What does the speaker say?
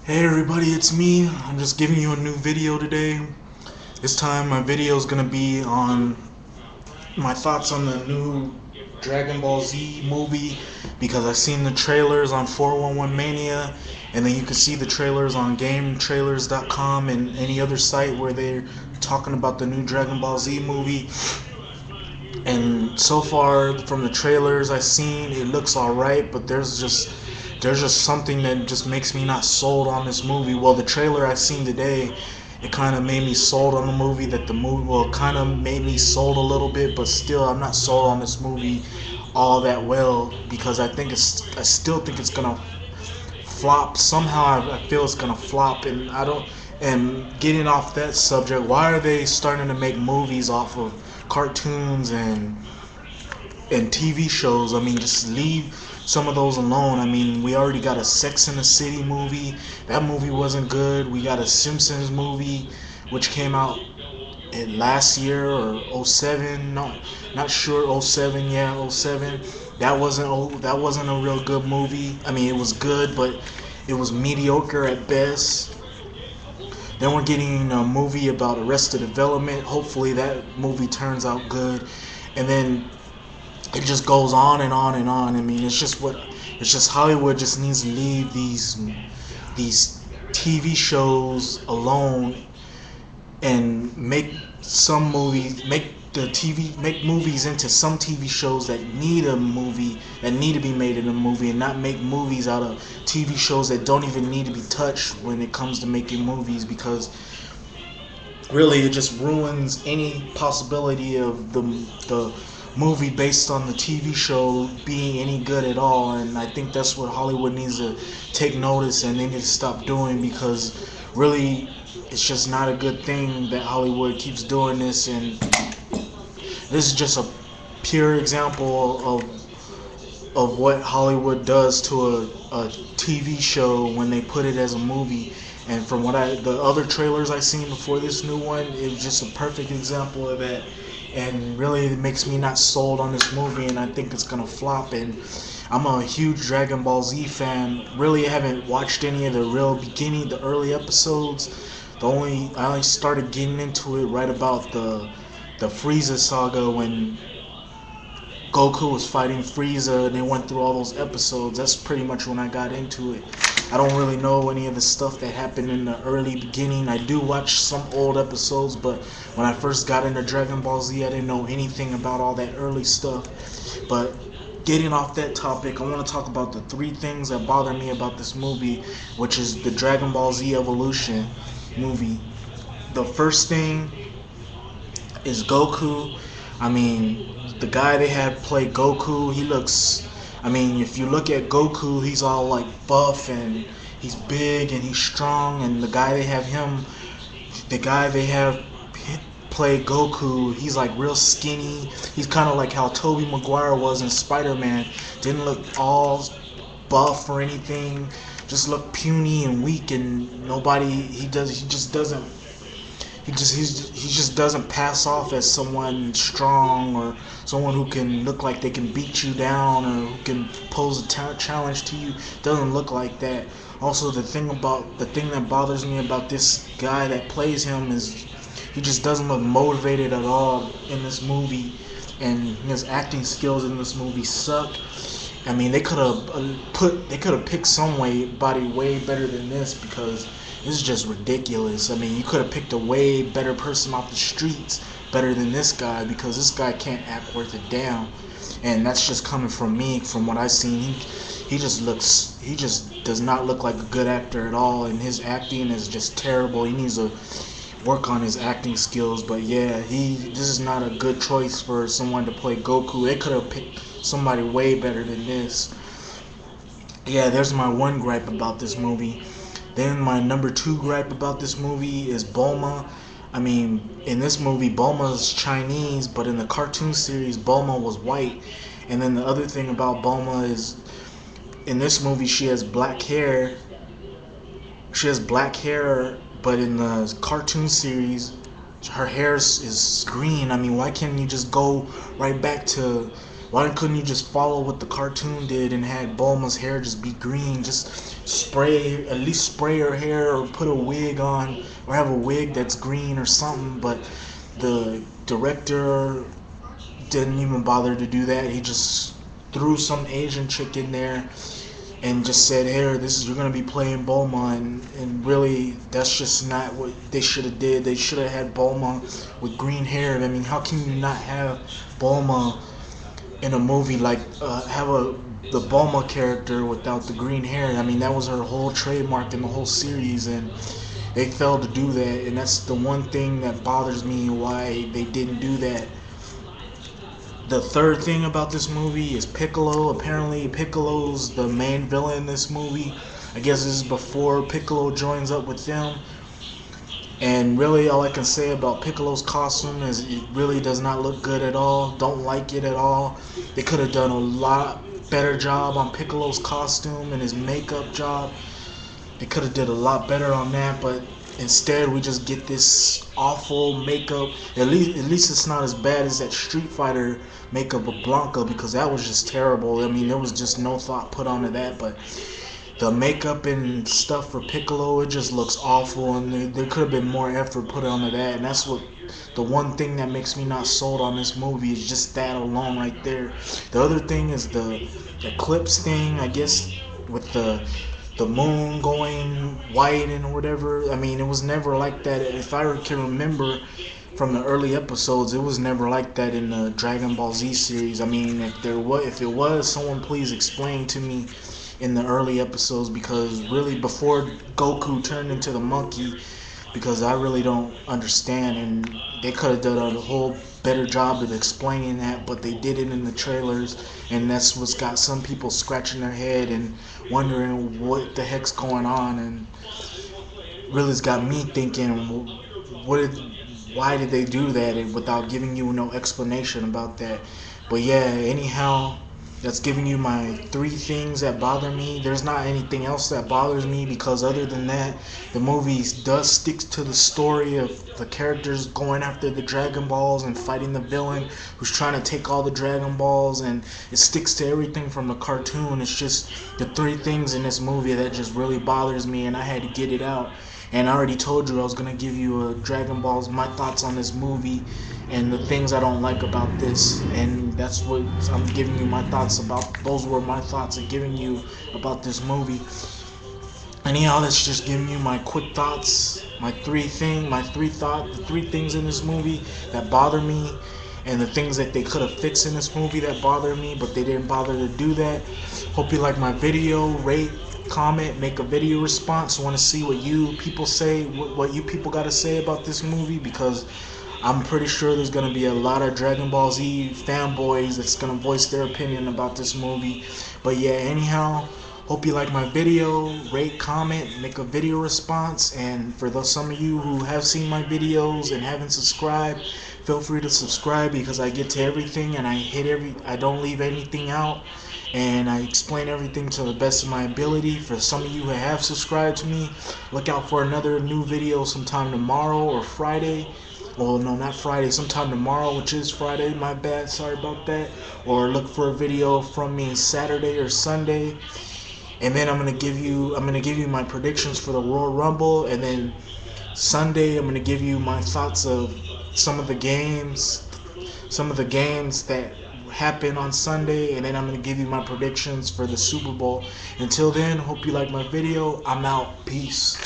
Hey everybody, it's me. I'm just giving you a new video today. This time my video is going to be on my thoughts on the new Dragon Ball Z movie because I've seen the trailers on 411 Mania, and then you can see the trailers on GameTrailers.com and any other site where they're talking about the new Dragon Ball Z movie. And so far from the trailers I've seen, it looks alright, but there's just something that just makes me not sold on this movie. Well, the trailer I seen today, it kind of made me sold on the movie. That the movie, well, kind of made me sold a little bit, but still, I'm not sold on this movie all that well because I still think it's gonna flop. Somehow, I feel it's gonna flop, and I don't. And getting off that subject, why are they starting to make movies off of cartoons and TV shows? I mean, just leave some of those alone. I mean, we already got a Sex and the City movie. That movie wasn't good. We got a Simpsons movie, which came out in last year or '07. Not sure. '07, yeah, '07. That wasn't a real good movie. I mean, it was good, but it was mediocre at best. Then we're getting a movie about Arrested Development. Hopefully that movie turns out good. And then it just goes on and on and on. I mean, it's just Hollywood just needs to leave these TV shows alone and make movies into some TV shows that need a movie, that need to be made in a movie, and not make movies out of TV shows that don't even need to be touched when it comes to making movies, because really it just ruins any possibility of the movie based on the TV show being any good at all. And I think that's what Hollywood needs to take notice, and they need to stop doing, because really it's just not a good thing that Hollywood keeps doing this. And this is just a pure example of what Hollywood does to a TV show when they put it as a movie. And from the other trailers I seen before this new one, it was just a perfect example of that. And really, it makes me not sold on this movie, and I think it's gonna flop. And I'm a huge Dragon Ball Z fan. Really, I haven't watched any of the real beginning, the early episodes. I only started getting into it right about the Frieza saga, when Goku was fighting Frieza and they went through all those episodes. That's pretty much when I got into it. I don't really know any of the stuff that happened in the early beginning. I do watch some old episodes, but when I first got into Dragon Ball Z, I didn't know anything about all that early stuff. But getting off that topic, I want to talk about the three things that bother me about this movie, which is the Dragon Ball Z Evolution movie. The first thing is Goku. I mean, the guy they had play Goku, he looks. I mean, if you look at Goku, he's all like buff and he's big and he's strong. And the guy they have play Goku, he's like real skinny. He's kind of like how Tobey Maguire was in Spider-Man. Didn't look all buff or anything. Just looked puny and weak, and he just doesn't he just doesn't pass off as someone strong, or someone who can look like they can beat you down, or who can pose a challenge to you. Doesn't look like that. Also, the thing that bothers me about this guy that plays him is he just doesn't look motivated at all in this movie, and his acting skills in this movie suck. I mean, they could have picked somebody way better than this, because this is just ridiculous. I mean, you could have picked a way better person off the streets, better than this guy, because this guy can't act worth a damn. And that's just coming from me, from what I've seen. He just does not look like a good actor at all, and his acting is just terrible. He needs to work on his acting skills. But yeah, this is not a good choice for someone to play Goku. They could have picked somebody way better than this. Yeah, there's my one gripe about this movie. Then my number two gripe about this movie is Bulma. I mean, in this movie, Bulma's Chinese, but in the cartoon series, Bulma was white. And then the other thing about Bulma is, in this movie, she has black hair. She has black hair, but in the cartoon series, her hair is green. I mean, why can't you just go right back to Why couldn't you just follow what the cartoon did and had Bulma's hair just be green? Just spray, at least spray her hair or put a wig on or have a wig that's green or something. But the director didn't even bother to do that. He just threw some Asian chick in there and just said, "Here, this is you're gonna be playing Bulma," and really, that's just not what they should have did. They should have had Bulma with green hair. I mean, how can you not have Bulma in a movie like have the Bulma character without the green hair? I mean, that was her whole trademark in the whole series, and they failed to do that. And that's the one thing that bothers me why they didn't do that. The third thing about this movie is Piccolo. Apparently, Piccolo's the main villain in this movie. I guess this is before Piccolo joins up with them. And really, all I can say about Piccolo's costume is it really does not look good at all. Don't like it at all. They could have done a lot better job on Piccolo's costume and his makeup job. They could have did a lot better on that, but instead we just get this awful makeup. At least it's not as bad as that Street Fighter makeup of Blanca, because that was just terrible. I mean, there was just no thought put onto that, but the makeup and stuff for Piccolo, it just looks awful, and there could have been more effort put onto that. And that's what the one thing that makes me not sold on this movie is just that alone right there. The other thing is the eclipse thing, I guess, with the moon going white and whatever. I mean, it was never like that. If I can remember from the early episodes, it was never like that in the Dragon Ball Z series. I mean, if it was, someone please explain to me in the early episodes, because really before Goku turned into the monkey, because I really don't understand, and they could have done a whole better job of explaining that, but they did it in the trailers, and that's what's got some people scratching their head and wondering what the heck's going on, and really it's got me thinking, why did they do that, and without giving you no explanation about that. But yeah, anyhow, that's giving you my 3 things that bother me. There's not anything else that bothers me, because other than that, the movie does stick to the story of the characters going after the Dragon Balls and fighting the villain who's trying to take all the Dragon Balls, and it sticks to everything from the cartoon. It's just the 3 things in this movie that just really bothers me, and I had to get it out. And I already told you I was going to give you a Dragon Balls, my thoughts on this movie and the things I don't like about this. And that's what I'm giving you my thoughts about. Those were my thoughts of giving you about this movie. Anyhow, that's just giving you my quick thoughts, the 3 things in this movie that bother me, and the things that they could have fixed in this movie that bother me, but they didn't bother to do that. Hope you like my video. Rate, comment, make a video response. I want to see what you people say, what you people got to say about this movie, because I'm pretty sure there's going to be a lot of Dragon Ball Z fanboys that's going to voice their opinion about this movie. But yeah, anyhow, hope you like my video. Rate, comment, make a video response. And for some of you who have seen my videos and haven't subscribed, feel free to subscribe, because I get to everything and I don't leave anything out. And I explain everything to the best of my ability. For some of you who have subscribed to me, look out for another new video sometime tomorrow or Friday. Well, no, not Friday, sometime tomorrow, which is Friday, my bad, sorry about that. Or look for a video from me Saturday or Sunday. And then I'm gonna give you my predictions for the Royal Rumble, and then Sunday I'm gonna give you my thoughts of some of the games that happen on Sunday, and then I'm gonna give you my predictions for the Super Bowl. Until then, hope you like my video. I'm out. Peace.